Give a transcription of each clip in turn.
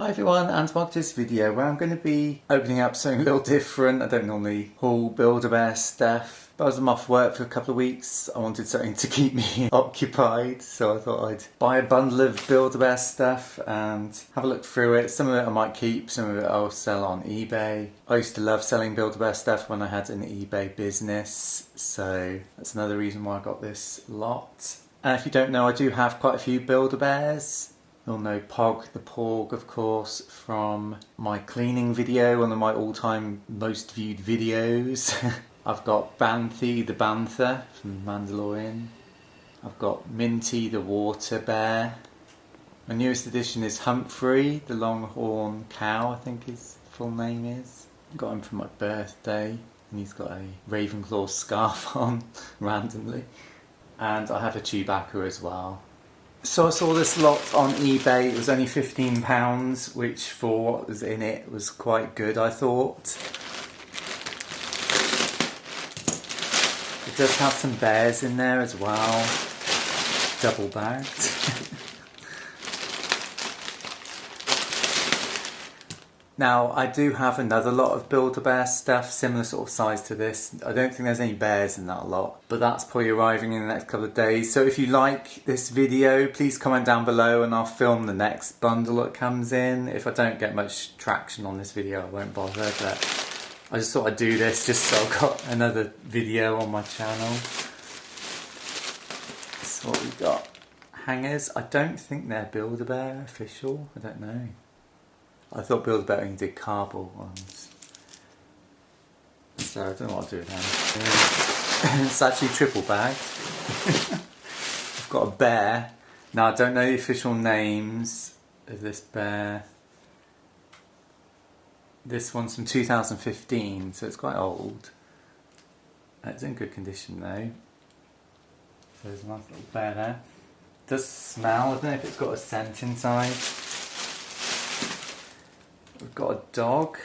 Hi everyone, and welcome to this video where I'm going to be opening up something a little different. I don't normally haul Build-A-Bear stuff, but as I'm off work for a couple of weeks, I wanted something to keep me occupied, so I thought I'd buy a bundle of Build-A-Bear stuff and have a look through it. Some of it I might keep, some of it I'll sell on eBay. I used to love selling Build-A-Bear stuff when I had an eBay business, so that's another reason why I got this lot. And if you don't know, I do have quite a few Build-A-Bears. You'll know Pog The Porg, of course, from my cleaning video, one of my all-time most viewed videos. I've got Banthy the Banther from Mandalorian. I've got Minty the Water Bear. My newest addition is Humphrey the Longhorn Cow, I think his full name is. I got him for my birthday, and he's got a Ravenclaw scarf on, randomly. And I have a Chewbacca as well. So I saw this lot on eBay. It was only £15, which for what was in it was quite good, I thought. It does have some bears in there as well, double bagged. Now, I do have another lot of Build-A-Bear stuff, similar sort of size to this. I don't think there's any bears in that lot, but that's probably arriving in the next couple of days. So if you like this video, please comment down below and I'll film the next bundle that comes in. If I don't get much traction on this video, I won't bother, but I just thought I'd do this just so I've got another video on my channel. That's what we've got. Hangers. I don't think they're Build-A-Bear official. I don't know. I thought Build-A-Bear only did cardboard ones. So I don't know what I'll do with them. It's actually triple bagged. I've got a bear. Now I don't know the official names of this bear. This one's from 2015, so it's quite old. It's in good condition though. So there's a nice little bear there. It does smell, I don't know if it's got a scent inside. We've got a dog.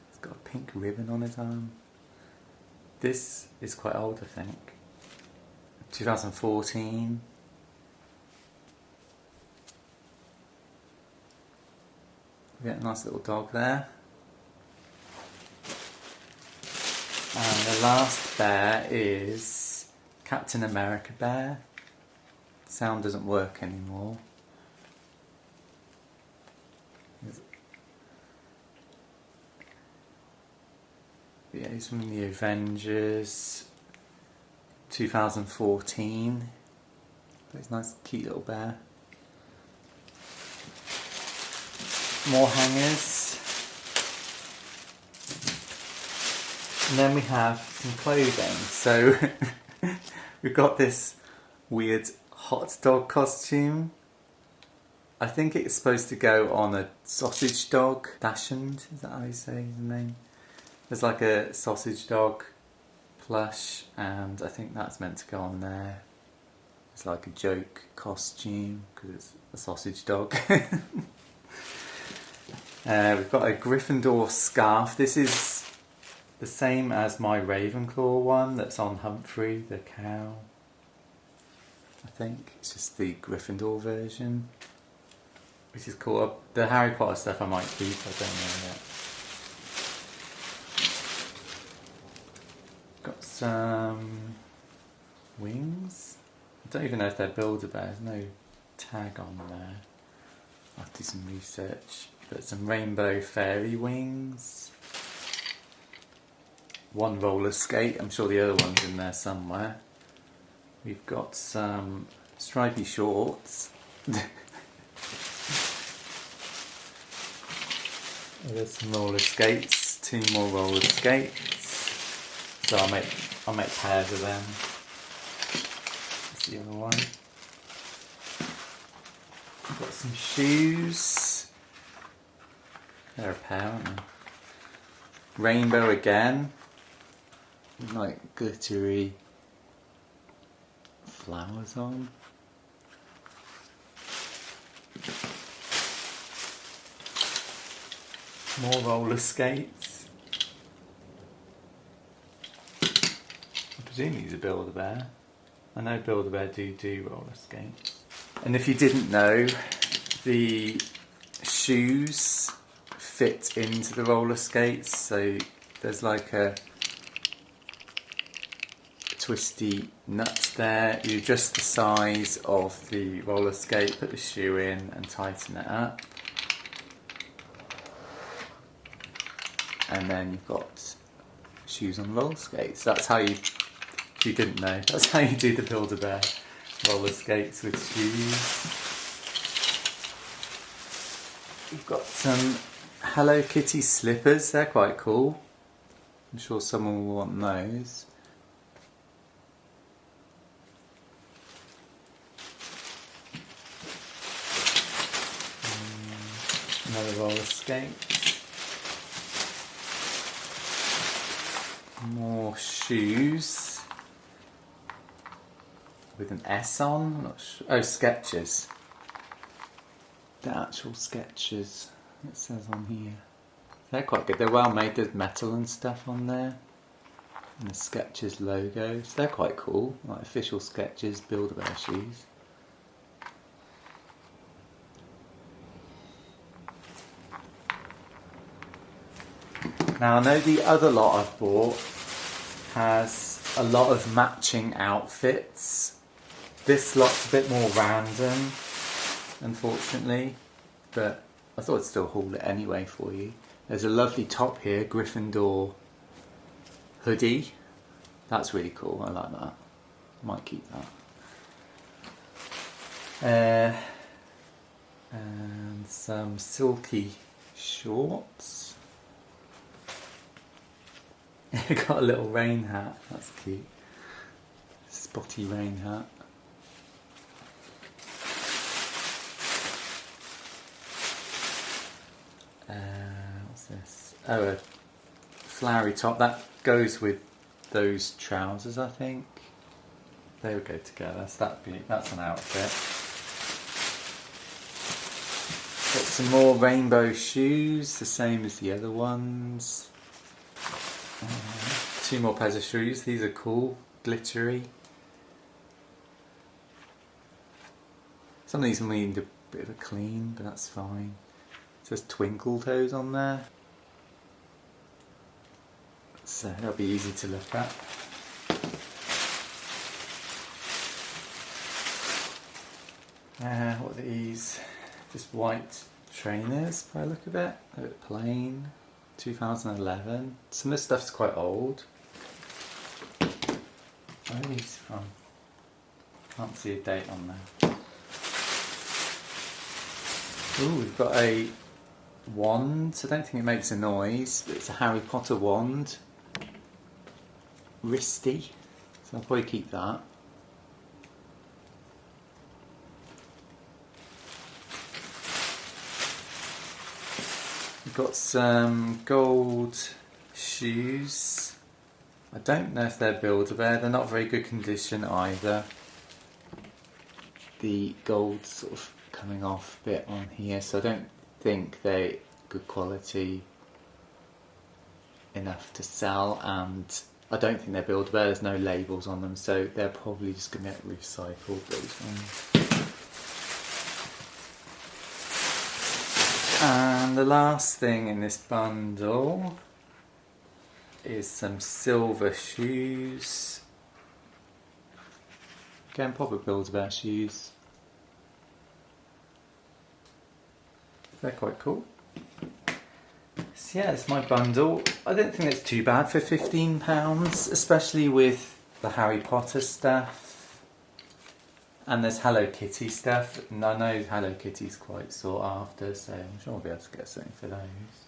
It's got a pink ribbon on his arm. This is quite old, I think. 2014. We get a nice little dog there. And the last bear is Captain America bear. Sound doesn't work anymore. Yeah, he's from the Avengers 2014. But he's a nice, cute little bear. More hangers. And then we have some clothing. So we've got this weird hot dog costume. I think it's supposed to go on a sausage dog. Dachshund, is that how you say his name? There's like a sausage dog plush, and I think that's meant to go on there. It's like a joke costume because it's a sausage dog. We've got a Gryffindor scarf. This is the same as my Ravenclaw one that's on Humphrey the cow. I think it's just the Gryffindor version, which is cool. The Harry Potter stuff I might keep, I don't know yet. Got some wings. I don't even know if they're Build-A-Bear. There's no tag on there. I'll have to do some research. Got some rainbow fairy wings. One roller skate. I'm sure the other one's in there somewhere. We've got some stripy shorts. There's some roller skates. 2 more roller skates. So I'll make pairs of them. That's the other one. I've got some shoes. They're a pair, aren't they? Rainbow again. Like glittery flowers on. More roller skates. I presume he's a Build-A-Bear. I know Build-A-Bear do roller skates. And if you didn't know, the shoes fit into the roller skates, so there's like a twisty nut there. You adjust the size of the roller skate, put the shoe in and tighten it up, and then you've got shoes on roller skates. That's how you, if you didn't know, that's how you do the Build-A-Bear roller skates with shoes. You've got some Hello Kitty slippers, they're quite cool. I'm sure someone will want those. Another roller skate. More shoes with an S on. I'm not sure. Oh, Skechers. The actual Skechers, it says on here. They're quite good. They're well made. There's metal and stuff on there. And the Skechers logo. So they're quite cool. Like official Skechers Build-A-Bear shoes. Now I know the other lot I've bought has a lot of matching outfits. This lot's a bit more random, unfortunately, but I thought I'd still haul it anyway for you. There's a lovely top here, Gryffindor hoodie. That's really cool, I like that. Might keep that. And some silky shorts. Got a little rain hat, that's cute. Spotty rain hat. What's this? Oh, a flowery top. That goes with those trousers, I think. They would go together, so that's an outfit. Got some more rainbow shoes, the same as the other ones. Two more pairs of shoes. These are cool, glittery. Some of these will need a bit of a clean, but that's fine. It says twinkle toes on there, so that'll be easy to look at. What are these? Just white trainers by the look of it. A bit plain. 2011. Some of this stuff's quite old. Where are these from? Can't see a date on there. Ooh, we've got a wand. I don't think it makes a noise, but it's a Harry Potter wand. Wristy. So I'll probably keep that. We've got some gold shoes. I don't know if they're Build-A-Bear. They're not very good condition either. The gold sort of coming off a bit on here, so I don't think they're good quality enough to sell, and I don't think they're Build-A-Bear. There's no labels on them, so they're probably just going to get recycled, those ones. And the last thing in this bundle is some silver shoes. Again, proper Build-A-Bear shoes. They're quite cool. So yeah, it's my bundle. I don't think it's too bad for £15, especially with the Harry Potter stuff. And there's Hello Kitty stuff, and I know Hello Kitty's quite sought after, so I'm sure I'll be able to get something for those.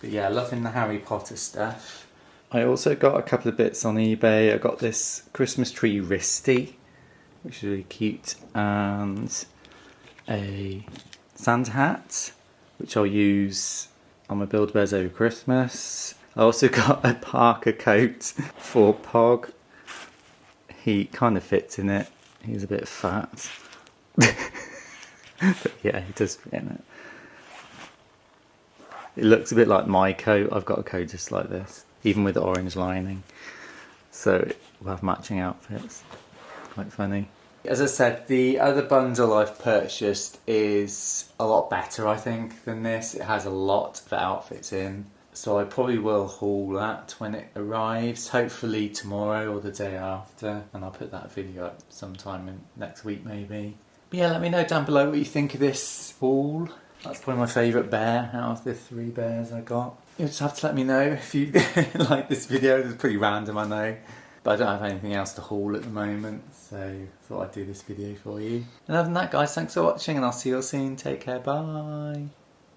But yeah, loving the Harry Potter stuff. I also got a couple of bits on eBay. I got this Christmas tree wristy, which is really cute, and a Santa hat, which I'll use on my Build-A-Bears over Christmas. I also got a Parker coat for Pog. He kind of fits in it. He's a bit fat. But yeah, he does fit in it. It looks a bit like my coat. I've got a coat just like this, even with orange lining. So we'll have matching outfits. Quite funny. As I said, the other bundle I've purchased is a lot better, I think, than this. It has a lot of outfits in. So I probably will haul that when it arrives, hopefully tomorrow or the day after. And I'll put that video up sometime next week maybe. But yeah, let me know down below what you think of this haul. That's probably my favourite bear out of the 3 bears I got. You'll just have to let me know if you like this video. It's pretty random, I know. But I don't have anything else to haul at the moment, so I thought I'd do this video for you. And other than that, guys, thanks for watching and I'll see you all soon. Take care, bye.